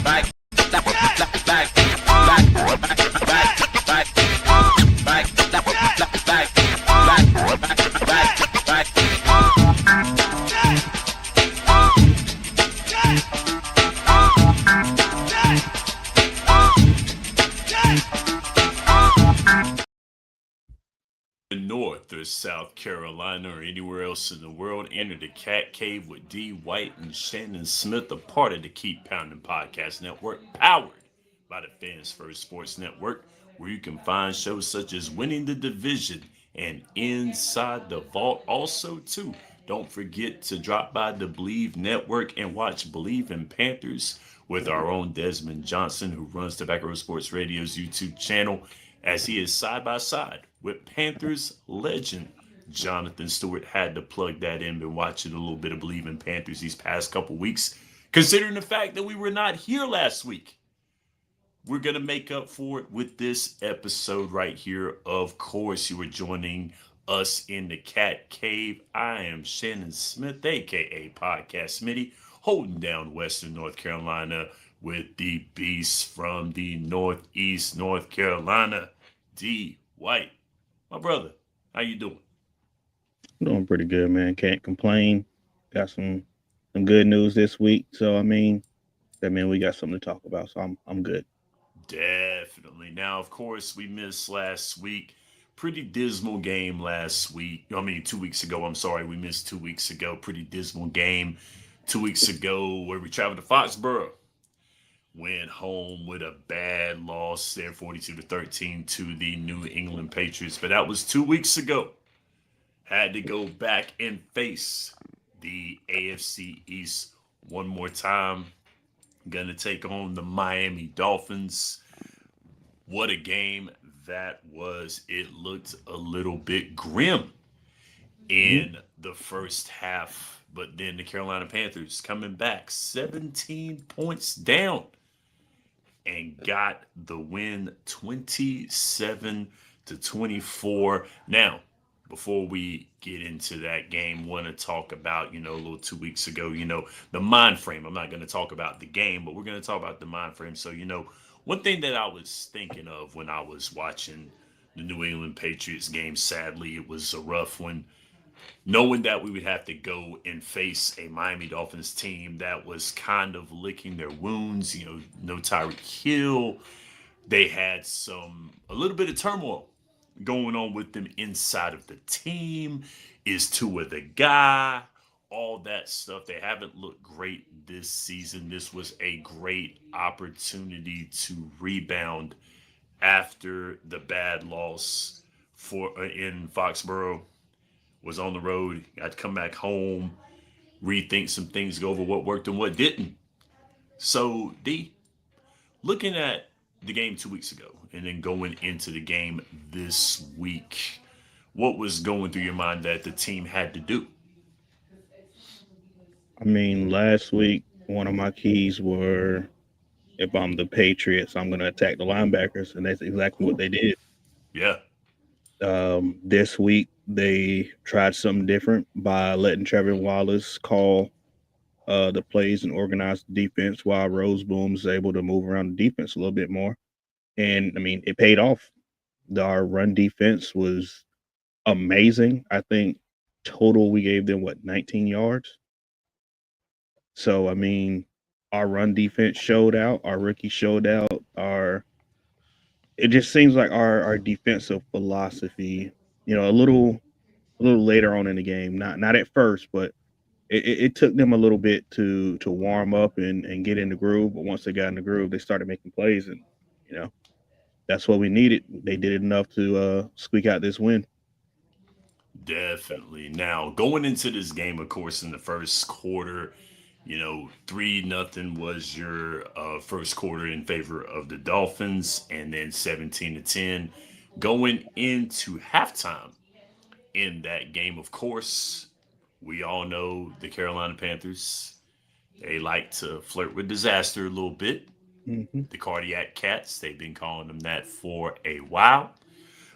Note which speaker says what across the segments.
Speaker 1: back, back, back, back, North or South Carolina or anywhere else in the world, enter the Cat Cave with D. White and Shannon Smith, a part of the Keep Pounding Podcast Network, powered by the Fans First Sports Network, where you can find shows such as Winning the Division and Inside the Vault. Also, too, don't forget to drop by the Believe Network and watch Believe in Panthers with our own Desmond Johnson, who runs Tobacco Road Sports Radio's YouTube channel, as he is side by side with Panthers legend Jonathan Stewart. Had to plug that in. Been watching a little bit of Believe in Panthers these past couple weeks, considering the fact that we were not here last week. We're going to make up for it with this episode right here. Of course, you are joining us in the Cat Cave. I am Shannon Smith, a.k.a. Podcast Smitty, holding down Western North Carolina with the beast from the Northeast North Carolina, D. White. My brother, how you doing?
Speaker 2: Doing pretty good, man. Can't complain. Got some good news this week. So that means we got something to talk about. So I'm good.
Speaker 1: Definitely. Now, of course, we missed last week. Pretty dismal game last week. 2 weeks ago. I'm sorry, we missed 2 weeks ago. Pretty dismal game 2 weeks ago where we traveled to Foxborough. Went home with a bad loss there, 42-13 to the New England Patriots. But that was 2 weeks ago. Had to go back and face the AFC East one more time. Gonna take on the Miami Dolphins. What a game that was. It looked a little bit grim in the first half. But then the Carolina Panthers coming back 17 points down and got the win 27-24. Now, before we get into that game, want to talk about, a little 2 weeks ago, the mind frame. I'm not going to talk about the game, but we're going to talk about the mind frame. So, one thing that I was thinking of when I was watching the New England Patriots game, sadly, it was a rough one. Knowing that we would have to go and face a Miami Dolphins team that was kind of licking their wounds, no Tyreek Hill. They had a little bit of turmoil going on with them inside of the team. Is Tua the guy? All that stuff. They haven't looked great this season. This was a great opportunity to rebound after the bad loss in Foxborough. Was on the road, got to come back home, rethink some things, go over what worked and what didn't. So, D, looking at the game 2 weeks ago and then going into the game this week, what was going through your mind that the team had to do?
Speaker 2: Last week, one of my keys were, if I'm the Patriots, I'm going to attack the linebackers, and that's exactly what they did.
Speaker 1: Yeah.
Speaker 2: This week, they tried something different by letting Trevor Wallace call the plays and organize the defense while Rose Boom is able to move around the defense a little bit more. And, it paid off. Our run defense was amazing. I think total we gave them, 19 yards? So, our run defense showed out. Our rookie showed out. It just seems like our defensive philosophy, a little later on in the game, not at first, but it took them a little bit to warm up and get in the groove. But once they got in the groove, they started making plays, and that's what we needed. They did enough to squeak out this win.
Speaker 1: Definitely. Now, going into this game, of course, in the first quarter, 3-0 was your first quarter in favor of the Dolphins, and then 17-10 going into halftime in that game. Of course, we all know the Carolina Panthers. They like to flirt with disaster a little bit.
Speaker 2: Mm-hmm.
Speaker 1: The Cardiac Cats, they've been calling them that for a while.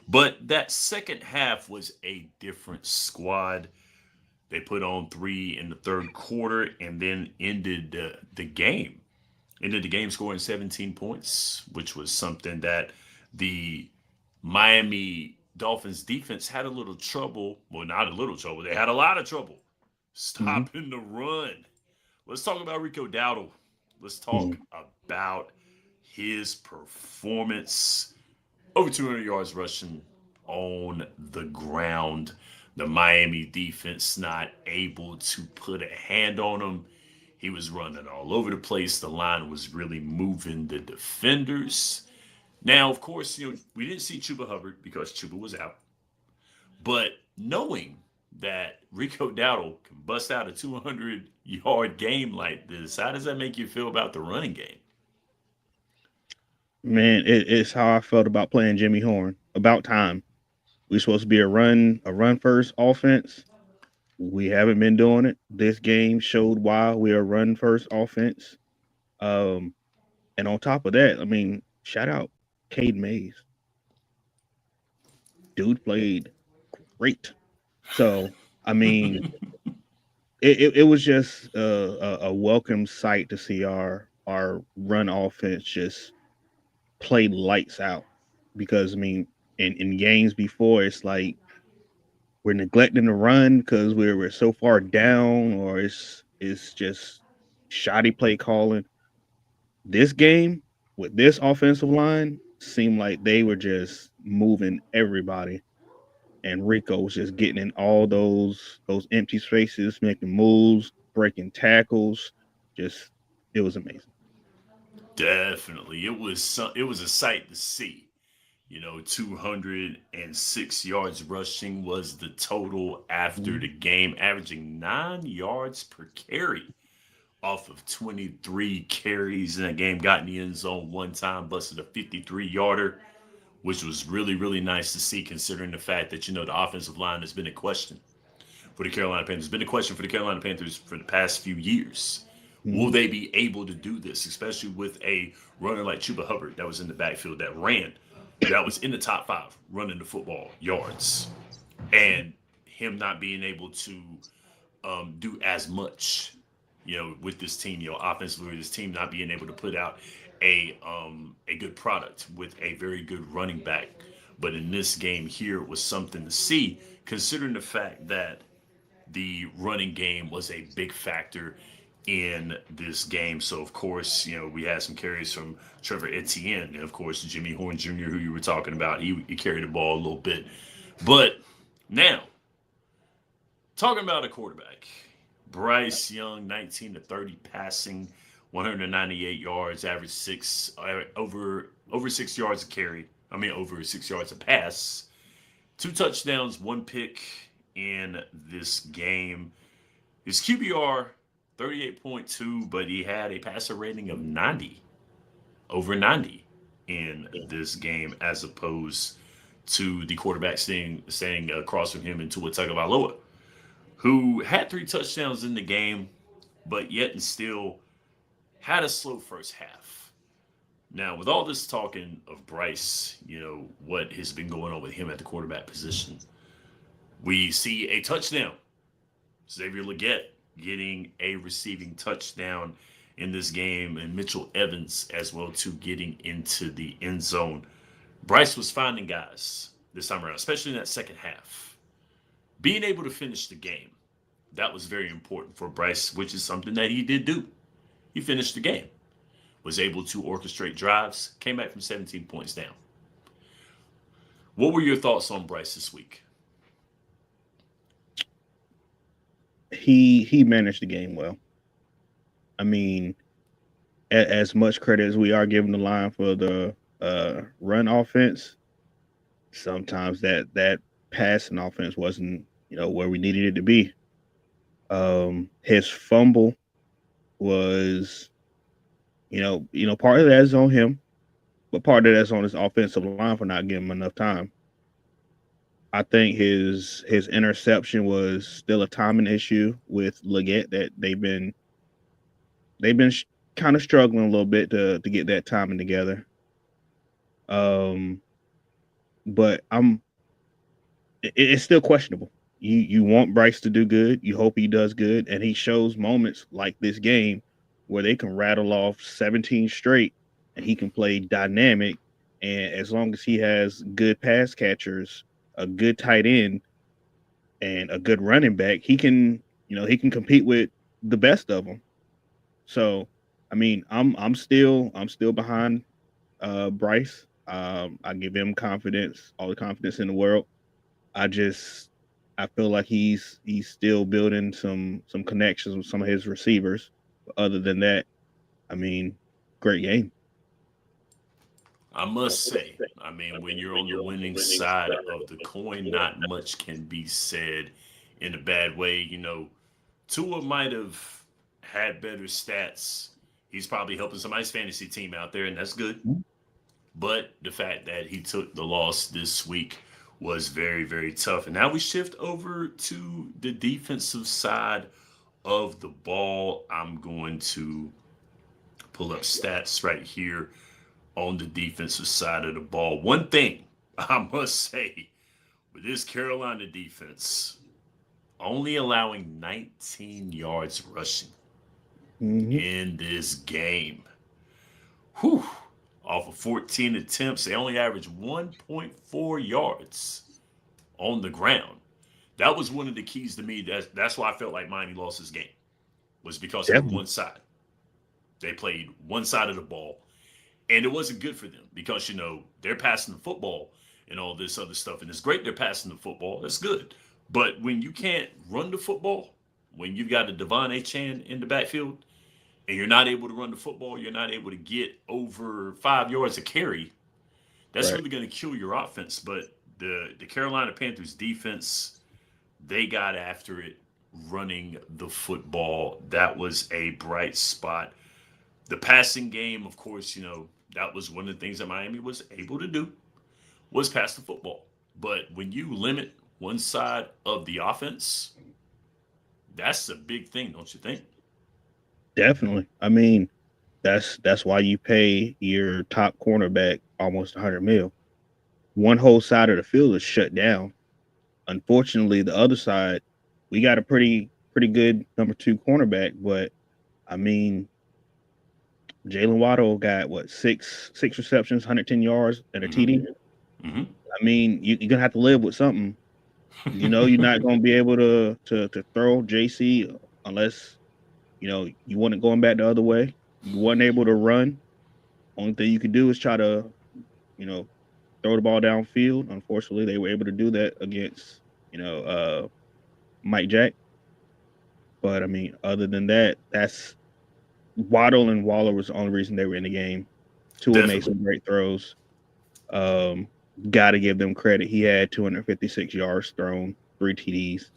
Speaker 1: But that second half was a different squad. They put on 3 in the third quarter and then ended the game Ended the game scoring 17 points, which was something that the Miami Dolphins defense had a little trouble. Well, not a little trouble. They had a lot of trouble
Speaker 2: Mm-hmm.
Speaker 1: stopping the run. Let's talk about Rico Dowdle. Let's
Speaker 2: Mm-hmm.
Speaker 1: talk about his performance. Over 200 yards rushing on the ground. The Miami defense not able to put a hand on him. He was running all over the place. The line was really moving the defenders. Now, of course, we didn't see Chuba Hubbard because Chuba was out. But knowing that Rico Dowdle can bust out a 200-yard game like this, how does that make you feel about the running game?
Speaker 2: Man, it's how I felt about playing Jimmy Horn. About time. We're supposed to be a run first offense. We haven't been doing it. This game showed why we're a run first offense. Um, and on top of that, I mean, shout out Cade Mays. Dude played great. So I mean, it was just a welcome sight to see our run offense just play lights out. Because I mean, in games before, it's like we're neglecting the run because we're so far down, or it's just shoddy play calling. This game with this offensive line seemed like they were just moving everybody, and Rico was just getting in all those empty spaces, making moves, breaking tackles. Just it was amazing.
Speaker 1: Definitely, it was a sight to see. 206 yards rushing was the total after
Speaker 2: Mhm.
Speaker 1: the game, averaging 9 yards per carry off of 23 carries in that game. Got in the end zone one time, busted a 53-yarder, which was really, really nice to see considering the fact that, the offensive line has been in question for the Carolina Panthers. It's been a question for the Carolina Panthers for the past few years. Will
Speaker 2: Mhm.
Speaker 1: they be able to do this, especially with a runner like Chuba Hubbard that was in the backfield that was in the top five running the football yards, and him not being able to do as much, with this team, offensively, this team not being able to put out a good product with a very good running back. But in this game here, it was something to see, considering the fact that the running game was a big factor in this game. So of course, we had some carries from Trevor Etienne, and of course Jimmy Horn Jr., who you were talking about. He carried the ball a little bit, but now talking about a quarterback, Bryce Young, 19 to 30 passing, 198 yards, average over 6 yards a carry. I mean over 6 yards a pass, two touchdowns, one pick in this game. His QBR 38.2, but he had a passer rating of 90, over 90 in this game, as opposed to the quarterback staying across from him in Tua Tagovailoa, who had three touchdowns in the game, but yet and still had a slow first half. Now, with all this talking of Bryce, what has been going on with him at the quarterback position, we see a touchdown. Xavier Legette getting a receiving touchdown in this game, and Mitchell Evans as well too getting into the end zone. Bryce was finding guys this time around, especially in that second half. Being able to finish the game, that was very important for Bryce, which is something that he did do. He finished the game, was able to orchestrate drives, came back from 17 points down. What were your thoughts on Bryce this week?
Speaker 2: He managed the game well. I mean, as much credit as we are giving the line for the run offense, sometimes that passing offense wasn't where we needed it to be. His fumble was part of that is on him, but part of that's on his offensive line for not giving him enough time. I think his interception was still a timing issue with Leggett that they've been kind of struggling a little bit to get that timing together. Um, but it's still questionable. You want Bryce to do good. You hope he does good, and he shows moments like this game where they can rattle off 17 straight and he can play dynamic. And as long as he has good pass catchers, a good tight end, and a good running back, he can compete with the best of them. So, I mean, I'm still behind Bryce. I give him confidence, all the confidence in the world. I just I feel like he's still building some connections with some of his receivers. But other than that, I mean, great game.
Speaker 1: I must say, I mean, when you're on the winning side of the coin, not much can be said in a bad way. Tua might have had better stats. He's probably helping somebody's fantasy team out there, and that's good. But the fact that he took the loss this week was very, very tough. And now we shift over to the defensive side of the ball. I'm going to pull up stats right here on the defensive side of the ball. One thing I must say with this Carolina defense, only allowing 19 yards rushing
Speaker 2: Mm-hmm.
Speaker 1: in this game. Whew. Off of 14 attempts, they only averaged 1.4 yards on the ground. That was one of the keys to me. That's why I felt like Miami lost this game, was because of the
Speaker 2: Definitely.
Speaker 1: one side. They played one side of the ball, and it wasn't good for them because, they're passing the football and all this other stuff. And it's great they're passing the football. That's good. But when you can't run the football, when you've got a Devon A. Chan in the backfield, and you're not able to run the football, you're not able to get over 5 yards a carry, that's
Speaker 2: Right.
Speaker 1: really going to kill your offense. But the Carolina Panthers defense, they got after it running the football. That was a bright spot. The passing game, of course, that was one of the things that Miami was able to do, was pass the football. But when you limit one side of the offense, that's a big thing, don't you think?
Speaker 2: Definitely. I mean, that's why you pay your top cornerback almost 100 mil. One whole side of the field is shut down. Unfortunately, the other side, we got a pretty good number two cornerback, but I mean, Jalen Waddle got what six receptions, 110 yards, and a
Speaker 1: Mm-hmm.
Speaker 2: TD.
Speaker 1: Mm-hmm.
Speaker 2: I mean, you're gonna have to live with something. You know, you're not gonna be able to throw JC unless you want it going back the other way. You weren't able to run. Only thing you could do is try to you know throw the ball downfield. Unfortunately, they were able to do that against Mike Jack. But I mean, other than that, that's Waddle and Waller was the only reason they were in the game. Tua made
Speaker 1: Definitely.
Speaker 2: some great throws. Um, Got to give them credit. He had 256 yards thrown, three TDs.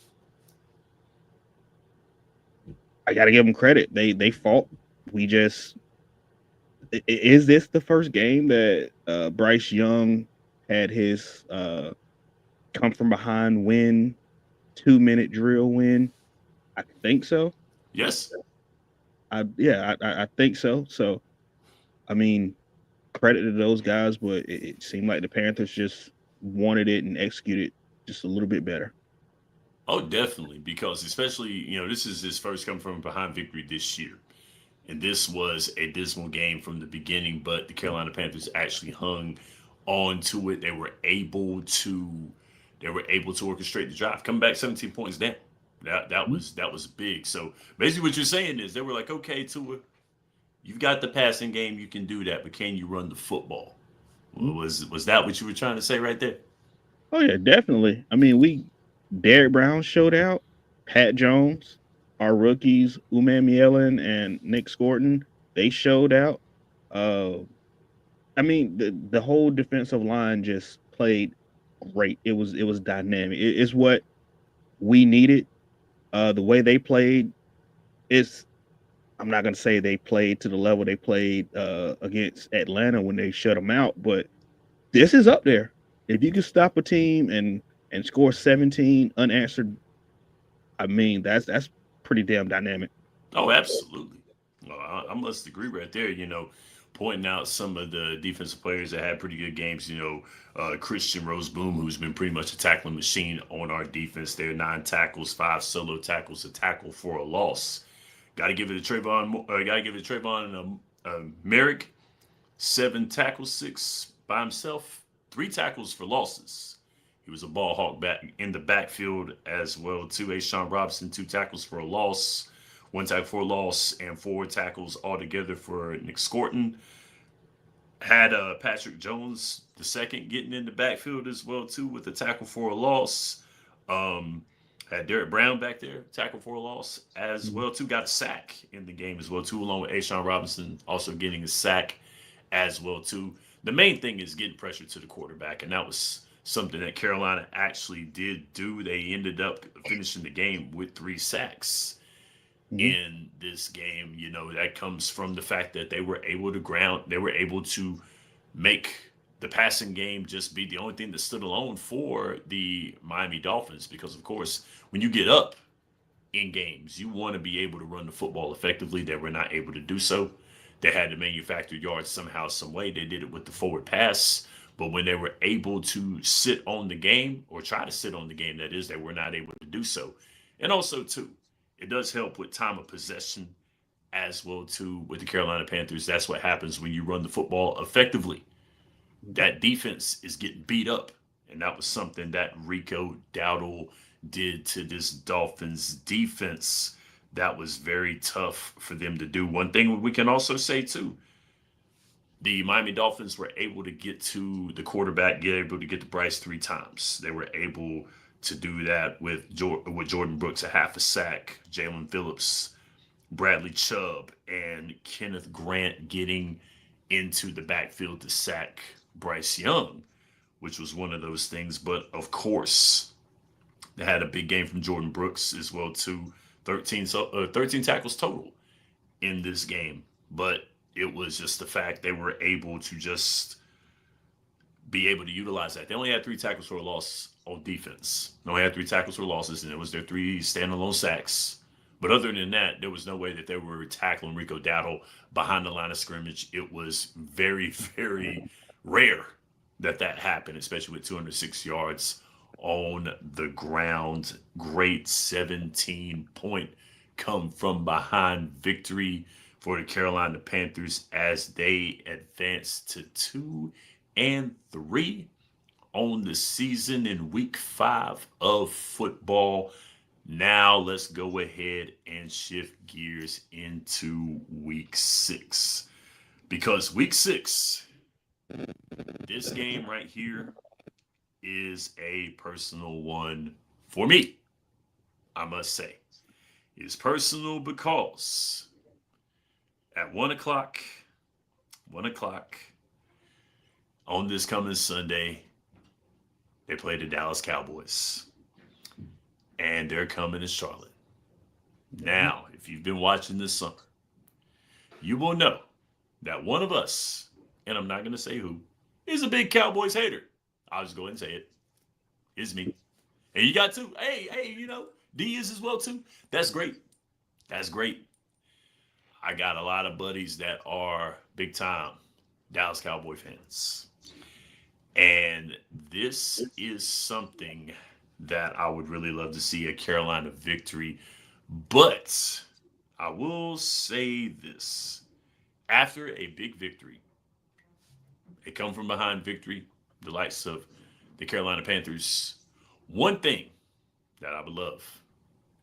Speaker 2: I got to give them credit. They fought. We just is this the first game that Bryce Young had his come from behind win, 2 minute drill win? I think so.
Speaker 1: Yes.
Speaker 2: I think so. So I mean, credit to those guys, but it seemed like the Panthers just wanted it and executed just a little bit better.
Speaker 1: Oh, definitely. Because especially, this is his first come from behind victory this year. And this was a dismal game from the beginning, but the Carolina Panthers actually hung on to it. They were able to orchestrate the drive, coming back 17 points down. That was big. So basically, what you're saying is they were like, okay, Tua, you've got the passing game, you can do that, but can you run the football?
Speaker 2: Mhm.
Speaker 1: Well, was that what you were trying to say right there?
Speaker 2: Oh yeah, definitely. I mean, we Derek Brown showed out, Pat Jones, our rookies Umamielen and Nick Scorton, they showed out. Uh, I mean, the whole defensive line just played great. It was dynamic. It's what we needed. The way they played, it's I'm not gonna say they played to the level they played against Atlanta when they shut them out, but this is up there. If you can stop a team and score 17 unanswered, I mean that's pretty damn dynamic.
Speaker 1: Oh, absolutely. Well, I must agree right there. Pointing out some of the defensive players that had pretty good games. Christian Roseboom, who's been pretty much a tackling machine on our defense. There, 9 tackles, 5 solo tackles, a tackle for a loss. Got to give it to Trayvon. Got to give it to Trayvon Merrick. 7 tackles, 6 by himself. 3 tackles for losses. He was a ball hawk back in the backfield as well too. Sean Robinson, 2 tackles for a loss, 1 tackle for a loss, and 4 tackles altogether for Nick Scorton. Had Patrick Jones the second getting in the backfield as well too with a tackle for a loss. Um, had Derek Brown back there, tackle for a loss as well too. Got a sack in the game as well too, along with Sean Robinson also getting a sack as well too. The main thing is getting pressure to the quarterback, and that was something that Carolina actually did do. They ended up finishing the game with 3 sacks
Speaker 2: Mm-hmm.
Speaker 1: in this game. You know, that comes from the fact that they were able to make the passing game just be the only thing that stood alone for the Miami Dolphins. Because, of course, when you get up in games, you want to be able to run the football effectively. They were not able to do so. They had to manufacture yards somehow, some way. They did it with the forward pass. But when they were able to sit on the game, or try to sit on the game, that is, they were not able to do so. And also, too, it does help with time of possession as well, too, with the Carolina Panthers. That's what happens when you run the football effectively. That defense is getting beat up. And that was something that Rico Dowdle did to this Dolphins defense. That was very tough for them to do. One thing we can also say, too, the Miami Dolphins were able to get to the quarterback, get able to get to Bryce 3 times. They were able to do that with Jordan Brooks, a half a sack, Jalen Phillips, Bradley Chubb, and Kenneth Grant getting into the backfield to sack Bryce Young, which was one of those things. But of course, they had a big game from Jordan Brooks as well too. 13 tackles total in this game. But it was just the fact they were able to just be able to utilize that. They only had 3 tackles for a loss on defense. They only had 3 tackles for losses, and it was their 3 standalone sacks. But other than that, there was no way that they were tackling Rico Dowdle behind the line of scrimmage. It was very, very rare that that happened, especially with 206 yards on the ground. Great 17-point come from behind victory for the Carolina Panthers as they advance to 2-3 on the season in week 5 of football. Now let's go ahead and shift gears into week 6. Because week 6, this game right here is a personal one for me, I must say. It's personal because at 1 o'clock on this coming Sunday, they play the Dallas Cowboys. And they're coming to Charlotte. Now, if you've been watching this summer, you will know that one of us, and I'm not going to say who, is a big Cowboys hater. I'll just go ahead and say it. It's me. And you got two. Hey, D is as well too. That's great. That's great. I got a lot of buddies that are big time Dallas Cowboy fans. And this is something that I would really love to see, a Carolina victory. But I will say this. After a big victory, a come from behind victory, the likes of the Carolina Panthers, one thing that I would love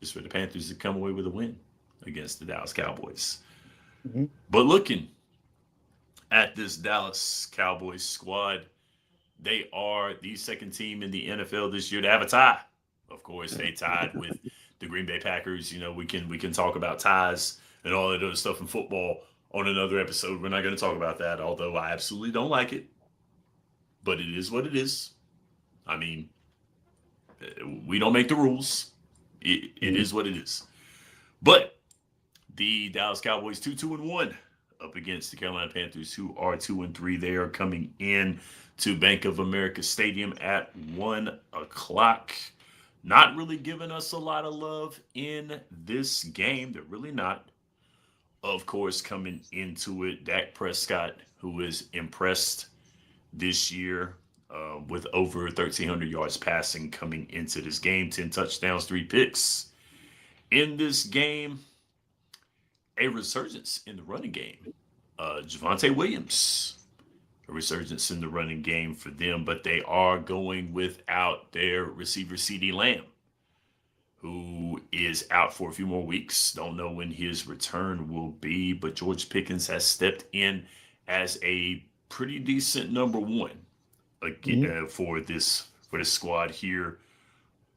Speaker 1: is for the Panthers to come away with a win against the Dallas Cowboys.
Speaker 2: Mm-hmm.
Speaker 1: But looking at this Dallas Cowboys squad, they are the second team in the NFL this year to have a tie. Of course, they tied with the Green Bay Packers. We can talk about ties and all that other stuff in football on another episode. We're not going to talk about that, although I absolutely don't like it. But it is what it is. I mean, we don't make the rules. It is what it is. But the Dallas Cowboys 2-1 up against the Carolina Panthers, who are 2-3. They are coming in to Bank of America Stadium at 1 o'clock. Not really giving us a lot of love in this game. They're really not. Of course, coming into it, Dak Prescott, who is impressed this year with over 1,300 yards passing coming into this game. 10 touchdowns, 3 picks. In this game, a resurgence in the running game. Javante Williams, a resurgence in the running game for them, but they are going without their receiver CD Lamb, who is out for a few more weeks. Don't know when his return will be, but George Pickens has stepped in as a pretty decent number one
Speaker 2: Mhm.
Speaker 1: again, for this squad here.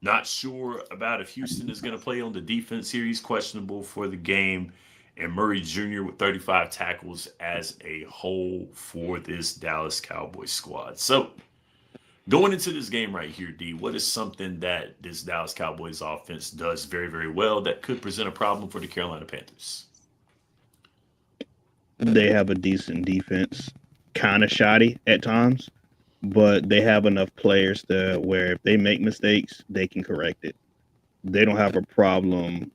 Speaker 1: Not sure about if Houston is going to play on the defense here. He's questionable for the game. And Murray Jr. with 35 tackles as a whole for this Dallas Cowboys squad. So going into this game right here, D, what is something that this Dallas Cowboys offense does very, very well that could present a problem for the Carolina Panthers?
Speaker 2: They have a decent defense, kind of shoddy at times, but they have enough players to where if they make mistakes, they can correct it. They don't have a problem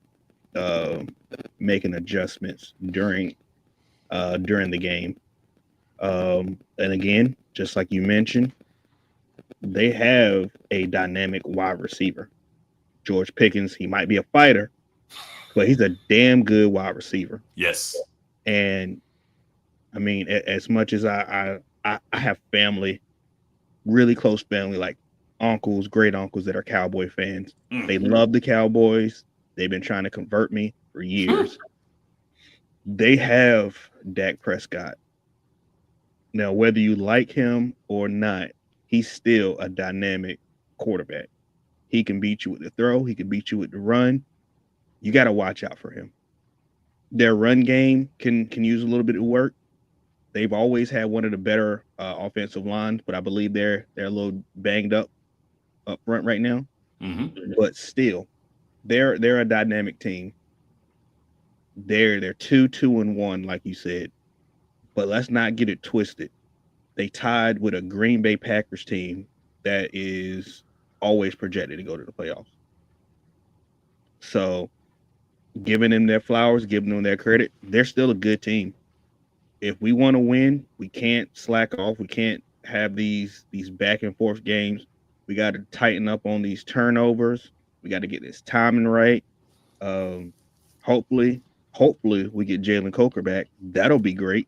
Speaker 2: uh, making adjustments during the game. And again, just like you mentioned, they have a dynamic wide receiver. George Pickens, he might be a fighter, but he's a damn good wide receiver.
Speaker 1: Yes.
Speaker 2: And I mean, as much as I have family, really close family, like uncles, great uncles that are Cowboy fans. They
Speaker 1: Mm.
Speaker 2: love the Cowboys. They've been trying to convert me for years. They have Dak Prescott. Now, whether you like him or not, he's still a dynamic quarterback. He can beat you with the throw, he can beat you with the run. You got to watch out for him. Their run game can use a little bit of work. They've always had one of the better offensive lines, but I believe they're a little banged up front right now.
Speaker 1: Hmm.
Speaker 2: But still, they're a dynamic team. They're 2-2-1, like you said. But let's not get it twisted. They tied with a Green Bay Packers team that is always projected to go to the playoffs. So giving them their flowers, giving them their credit, they're still a good team. If we want to win, we can't slack off. We can't have these back and forth games. We got to tighten up on these turnovers. We got to get this timing right. Um, hopefully, hopefully we get Jalen Coker back. That'll be great.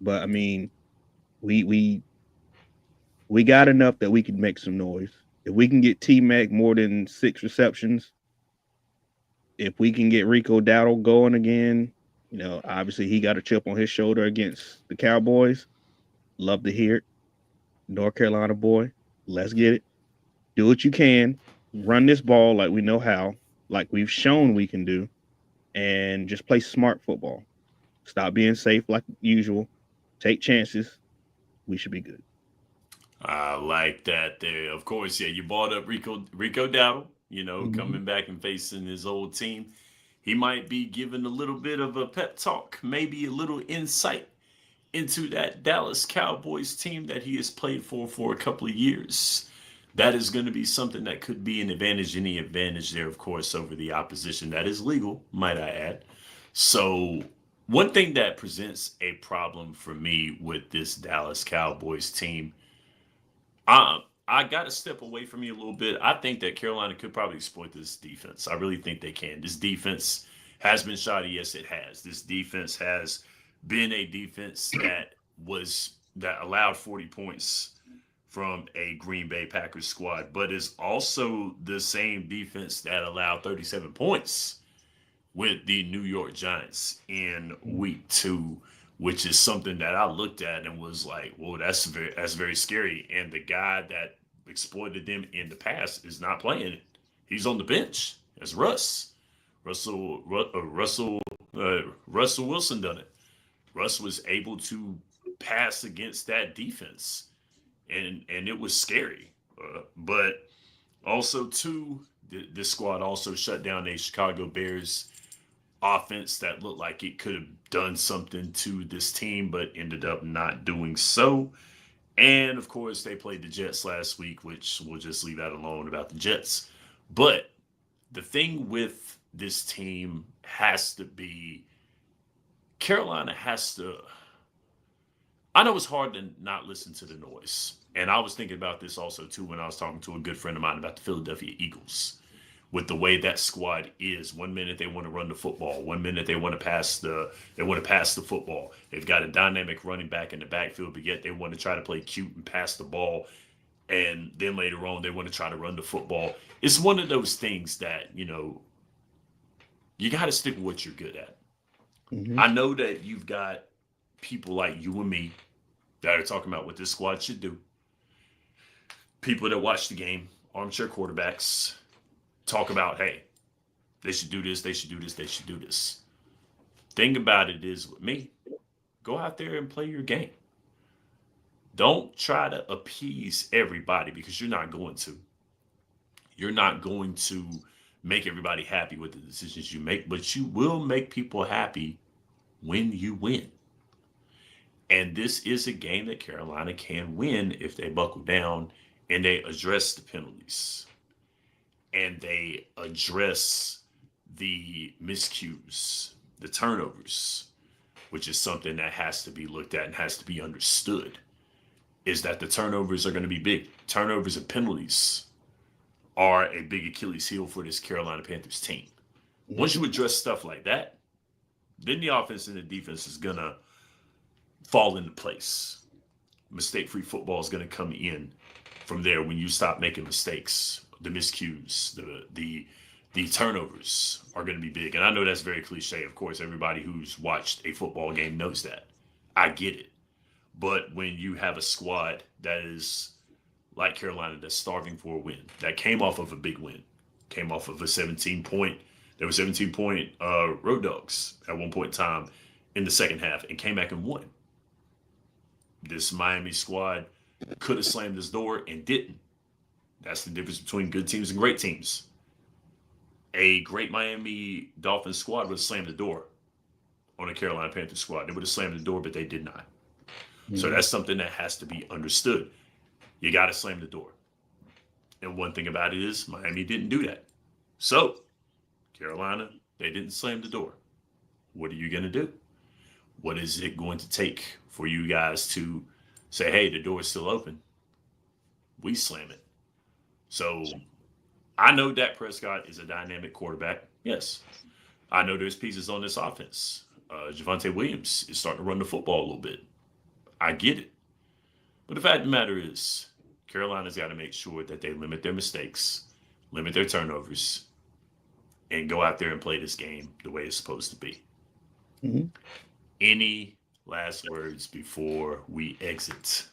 Speaker 2: But I mean, we we we got enough that we can make some noise. If we can get T Mac more than 6 receptions, if we can get Rico Dowdle going again, obviously he got a chip on his shoulder against the Cowboys. Love to hear it. North Carolina boy, let's get it. Do what you can. Run this ball like we know how, like we've shown we can do, and just play smart football. Stop being safe like usual. Take chances. We should be good.
Speaker 1: I like that there. Of course, yeah, you brought up Rico Dowdle,
Speaker 2: Mhm.
Speaker 1: coming back and facing his old team. He might be giving a little bit of a pep talk, maybe a little insight into that Dallas Cowboys team that he has played for a couple of years. That is going to be something that could be an advantage, any advantage there, of course, over the opposition. That is legal, might I add. So, one thing that presents a problem for me with this Dallas Cowboys team, I got to step away from you a little bit. I think that Carolina could probably exploit this defense. I really think they can. This defense has been shoddy. Yes, it has. This defense has been a defense that allowed 40 points from a Green Bay Packers squad, but is also the same defense that allowed 37 points with the New York Giants in week two, which is something that I looked at and was like, "Whoa, that's very scary." And the guy that exploited them in the past is not playing it. He's on the bench. That's Russell Wilson done it. Russ was able to pass against that defense, and it was scary. But also too, this squad also shut down a Chicago Bears offense that looked like it could have done something to this team, but ended up not doing so. And of course, they played the Jets last week, which we'll just leave that alone about the Jets. But the thing with this team has to be Carolina has to. I know it's hard to not listen to the noise. And I was thinking about this also too when I was talking to a good friend of mine about the Philadelphia Eagles. with the way that squad is. One minute they want to run the football, one minute they want to pass the football. They've got a dynamic running back in the backfield, but yet they want to try to play cute and pass the ball. And then later on, they want to try to run the football. It's one of those things that, you got to stick with what you're good at.
Speaker 2: Hmm.
Speaker 1: I know that you've got people like you and me that are talking about what this squad should do. People that watch the game, armchair quarterbacks, talk about, hey, they should do this, they should do this, they should do this. Thing about it is with me, go out there and play your game. Don't try to appease everybody because you're not going to. You're not going to make everybody happy with the decisions you make, but you will make people happy when you win. And this is a game that Carolina can win if they buckle down and they address the penalties and they address the miscues, the turnovers, which is something that has to be looked at and has to be understood. Is that the turnovers are going to be big. Turnovers and penalties are a big Achilles heel for this Carolina Panthers team. Once you address stuff like that, then the offense and the defense is going to fall into place. Mistake free football is going to come in from there when you stop making mistakes. The miscues, the turnovers are going to be big. And I know that's very cliche. Of course, everybody who's watched a football game knows that. I get it. But when you have a squad that is like Carolina that's starving for a win, that came off of a big win, came off of a 17 point, there were 17-point road dogs at one point in time in the second half and came back and won. This Miami squad could have slammed this door and didn't. That's the difference between good teams and great teams. A great Miami Dolphins squad would have slammed the door on a Carolina Panthers squad. They would have slammed the door, but they did not. So
Speaker 2: Hmm.
Speaker 1: that's something that has to be understood. You got to slam the door. And one thing about it is Miami didn't do that. So Carolina, they didn't slam the door. What are you going to do? What is it going to take for you guys to say, hey, the door is still open? We slam it. So I know Dak Prescott is a dynamic quarterback. Yes. I know there's pieces on this offense. Javante Williams is starting to run the football a little bit. I get it. But the fact of the matter is, Carolina's got to make sure that they limit their mistakes, limit their turnovers, and go out there and play this game the way it's supposed to be.
Speaker 2: Hmm.
Speaker 1: Any last words before we exit?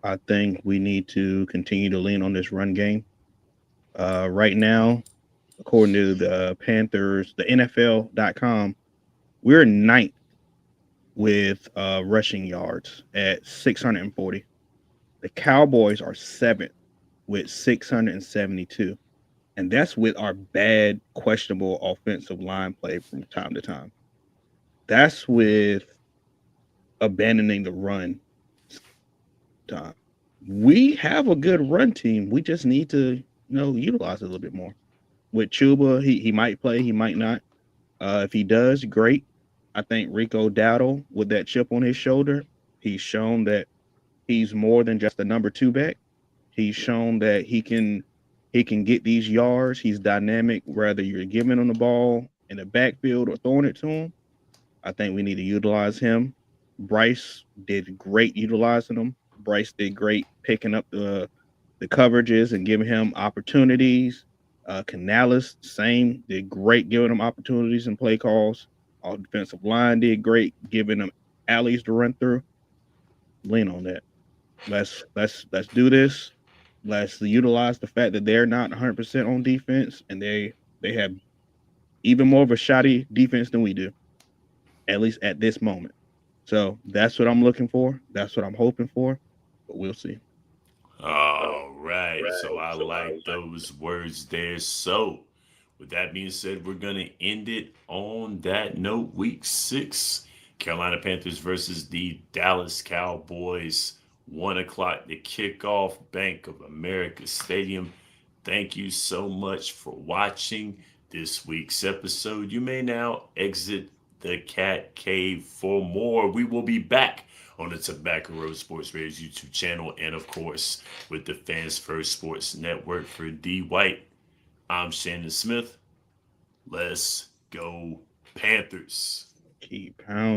Speaker 2: I think we need to continue to lean on this run game. Right now, according to the Panthers, the NFL.com, we're ninth with rushing yards at 640. The Cowboys are seventh with 672. And that's with our bad, questionable offensive line play from time to time. That's with abandoning the run time. We have a good run team. We just need to, utilize it a little bit more. With Chuba, he might play, he might not. If he does, great. I think Rico Dowdle, with that chip on his shoulder, he's shown that he's more than just a number two back. He's shown that he can get these yards. He's dynamic, whether you're giving him the ball in the backfield or throwing it to him. I think we need to utilize him. Bryce did great utilizing him. Bryce did great picking up the coverages and giving him opportunities. Canales, same, did great giving him opportunities and play calls. Our defensive line did great giving them alleys to run through. Lean on that. Let's do this. Let's utilize the fact that they're not 100% on defense and they have even more of a shoddy defense than we do, at least at this moment. So that's what I'm looking for. That's what I'm hoping for. But we'll see.
Speaker 1: All right. So I like those words there. So, with that being said, we're going to end it on that note. Week 6, Carolina Panthers versus the Dallas Cowboys. 1 o'clock, the kickoff, Bank of America Stadium. Thank you so much for watching this week's episode. You may now exit the cat cave for more. We will be back on the Tobacco Road Sports Radio's YouTube channel and, of course, with the Fans First Sports Network. For D. White, I'm Shannon Smith. Let's go Panthers.
Speaker 2: Keep pounding.